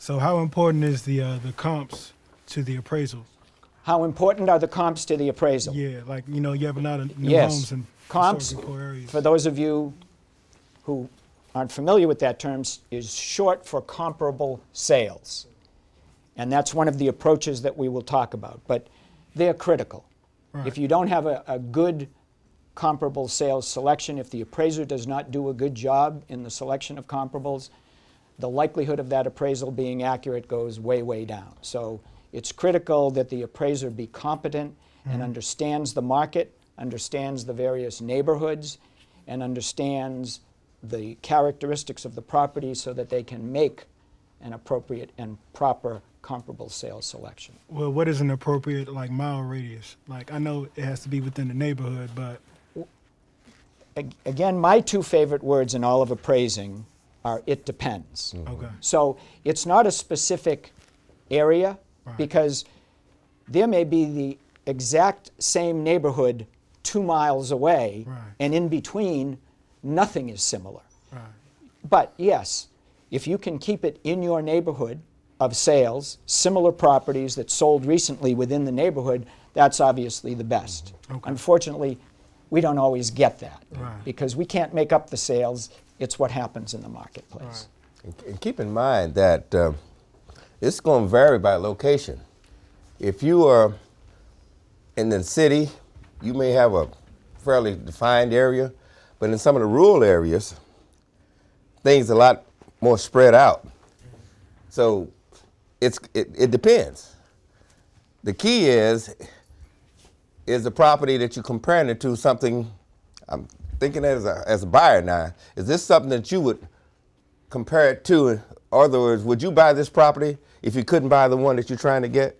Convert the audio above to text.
So how important is the comps to the appraisal? How important are the comps to the appraisal? Yeah, like, you know, you have a lot of new homes in comps, poor areas. for those of you who aren't familiar with that term, is short for comparable sales. And that's one of the approaches that we will talk about. But they're critical. Right. If you don't have a good comparable sales selection, if the appraiser does not do a good job in the selection of comparables, the likelihood of that appraisal being accurate goes way, way down. So it's critical that the appraiser be competent and understands the market, understands the various neighborhoods, and understands the characteristics of the property so that they can make an appropriate and proper comparable sales selection. Well, what is an appropriate, like, mile radius? Like, I know it has to be within the neighborhood, but... Again, my two favorite words in all of appraising are "it depends." Okay. So it's not a specific area, because there may be the exact same neighborhood 2 miles away, and in between, nothing is similar. But yes, if you can keep it in your neighborhood of sales, similar properties that sold recently within the neighborhood, that's obviously the best. Unfortunately, we don't always get that because we can't make up the sales. It's what happens in the marketplace. And keep in mind that it's going to vary by location. If you are in the city, you may have a fairly defined area, but in some of the rural areas, things are a lot more spread out. So it depends. The key is the property that you're comparing it to something, I'm thinking as a buyer now, is this something that you would compare it to? In other words, would you buy this property if you couldn't buy the one that you're trying to get?